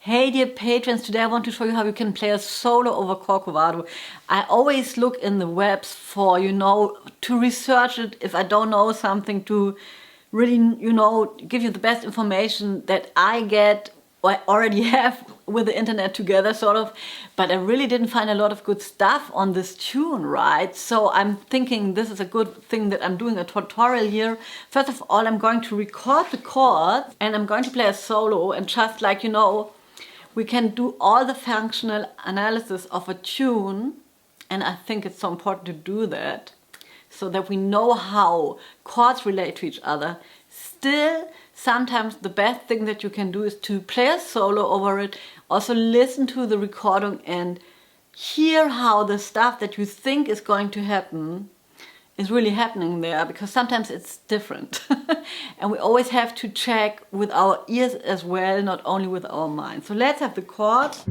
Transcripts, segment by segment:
Hey dear patrons, today I want to show you how you can play a solo over corcovado. I always look in the webs for, to research it if I don't know something, to really, give you the best information that I get or I already have with the internet together, sort of. But I really didn't find a lot of good stuff on this tune, right? So I'm thinking this is a good thing that I'm doing a tutorial here. First of all, I'm going to record the chords and I'm going to play a solo, and just like, we can do all the functional analysis of a tune, and I think it's so important to do that so that we know how chords relate to each other. Still, sometimes the best thing that you can do is to play a solo over it, also listen to the recording and hear how the stuff that you think is going to happen is really happening there, because sometimes it's different. And we always have to check with our ears as well, not only with our mind. So let's have the chords.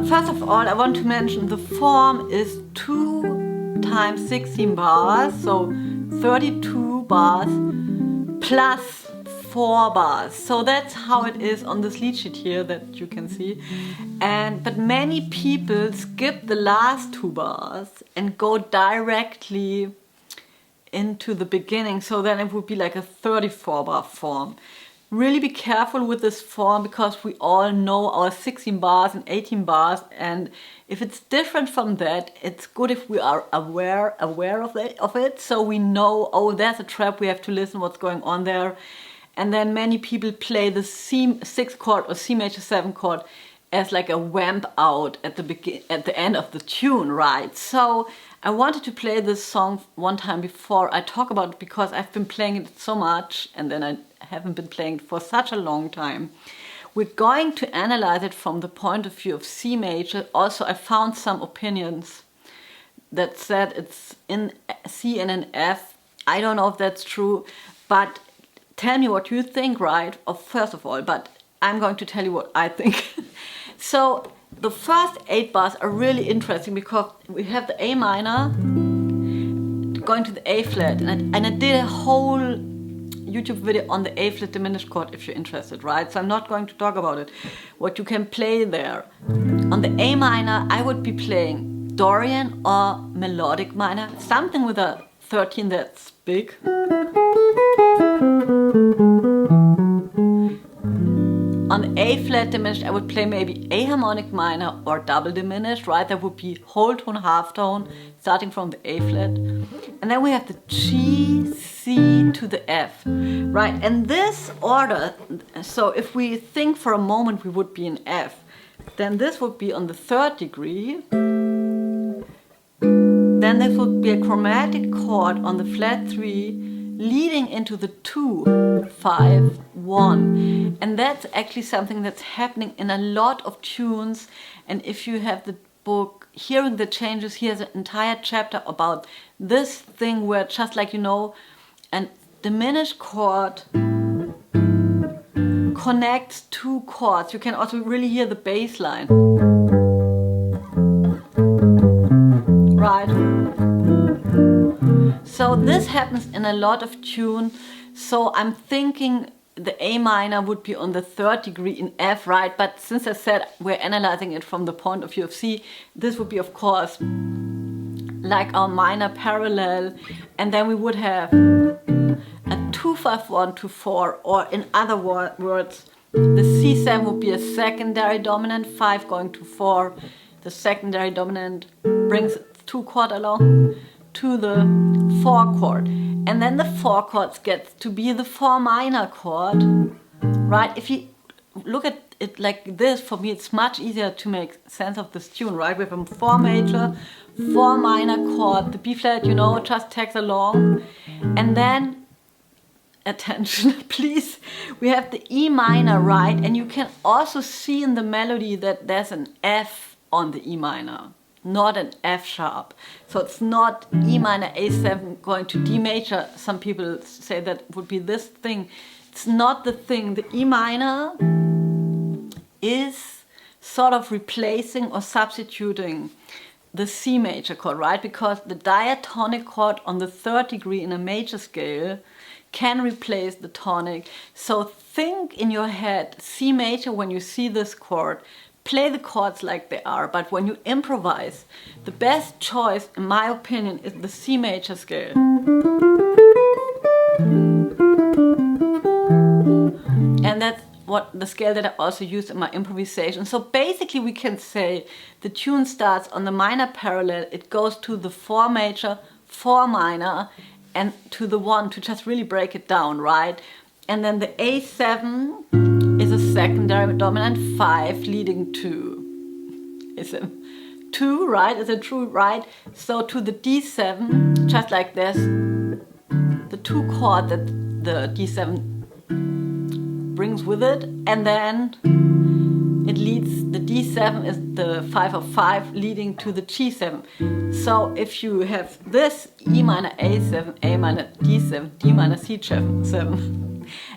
First of all, I want to mention the form is 2 times 16 bars, so 32 bars plus 4 bars. So that's how it is on this lead sheet here that you can see. But many people skip the last 2 bars and go directly into the beginning, so then it would be like a 34 bar form. Really be careful with this form, because we all know our 16 bars and 18 bars, and if it's different from that, it's good if we are aware of it, so we know, oh, there's a trap, we have to listen what's going on there. And then many people play the C6 chord or C major 7 chord as like a wamp out at the end of the tune, right? So I wanted to play this song one time before I talk about it, because I've been playing it so much and then I haven't been playing it for such a long time. We're going to analyze it from the point of view of C major. Also, I found some opinions that said it's in C and in F. I don't know if that's true, but tell me what you think, right? First of all, but I'm going to tell you what I think. So the first 8 bars are really interesting, because we have the A minor going to the A flat, and I did a whole YouTube video on the A flat diminished chord if you're interested, right? So I'm not going to talk about it. What you can play there. On the A minor, I would be playing Dorian or melodic minor, something with a 13 that's big. On the A flat diminished, I would play maybe A harmonic minor or double diminished, right? That would be whole tone, half tone, starting from the A flat. And then we have the G, C to the F, right? And this order, so if we think for a moment we would be in F, then this would be on the 3rd degree. Then this would be a chromatic chord on the flat 3, leading into the 2, 5, 1. And that's actually something that's happening in a lot of tunes. And if you have the book Hearing the Changes, here's an entire chapter about this thing where, just like, a diminished chord connects 2 chords. You can also really hear the bass line. happens in a lot of tune. So I'm thinking the A minor would be on the 3rd degree in F, right? But since I said we're analyzing it from the point of view of C, this would be, of course, like our minor parallel. And then we would have a 2-5-1 to 4, or in other words, the C7 would be a secondary dominant, 5 going to 4. The secondary dominant brings 2 chord along to the 4 chord. And then the 4 chords gets to be the 4 minor chord, right? If you look at it like this, for me it's much easier to make sense of this tune, right? We have a 4 major, 4 minor chord, the B flat, you know, just tags along. And then, attention please, we have the E minor, right? And you can also see in the melody that there's an F on the E minor, not an F sharp. So it's not E minor A7 going to D major. Some people say that would be this thing. It's not the thing. The E minor is sort of replacing or substituting the C major chord, right? Because the diatonic chord on the 3rd degree in a major scale can replace the tonic. So think in your head C major when you see this chord. Play the chords like they are, but when you improvise, the best choice, in my opinion, is the C major scale. And that's what the scale that I also use in my improvisation. So basically we can say the tune starts on the minor parallel, it goes to the 4 major, 4 minor, and to the 1 to just really break it down, right? And then the A7 is a secondary dominant 5 leading to, is a 2, right? Is a true, right? So to the D7, just like this, the 2 chord that the D7 brings with it, and then it leads, the D7 is the 5 of 5 leading to the G7. So if you have this E minor A7, A minor D7, D minor C7,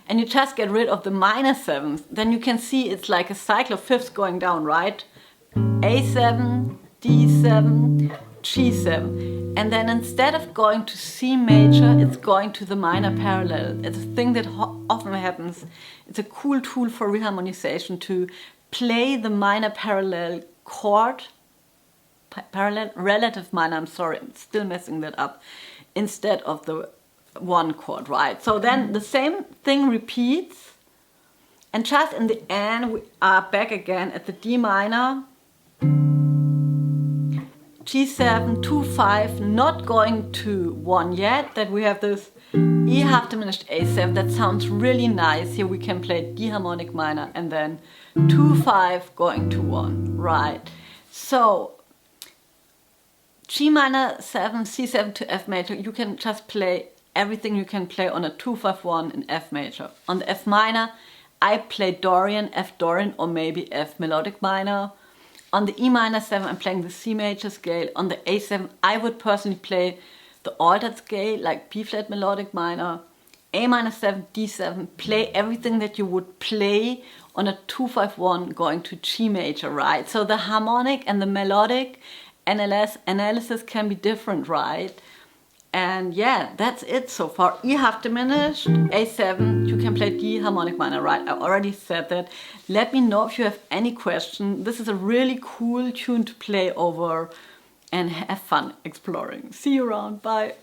and you just get rid of the minor 7s, then you can see it's like a cycle of 5ths going down, right? A7, D7, G7. And then instead of going to C major, it's going to the minor parallel. It's a thing that often happens. It's a cool tool for reharmonization to play the minor parallel chord, parallel relative minor, I'm sorry, I'm still messing that up, instead of the 1 chord, right? So then the same thing repeats, and just in the end we are back again at the D minor, G7, 2, 5, not going to 1 yet, that we have this E half diminished A7, that sounds really nice. Here we can play D harmonic minor and then 2, 5 going to 1, right? So G minor 7, C7 to F major, you can just play everything you can play on a 2-5-1 in F major. On the F minor, I play Dorian, F Dorian, or maybe F melodic minor. On the E minor 7, I'm playing the C major scale. On the A7, I would personally play the altered scale, like B flat melodic minor. A minor 7, D7, play everything that you would play on a 2-5-1 going to G major, right? So the harmonic and the melodic analysis can be different, right? And yeah, that's it so far. E half diminished, A7, you can play D harmonic minor, right? I already said that. Let me know if you have any question. This is a really cool tune to play over and have fun exploring. See you around, bye.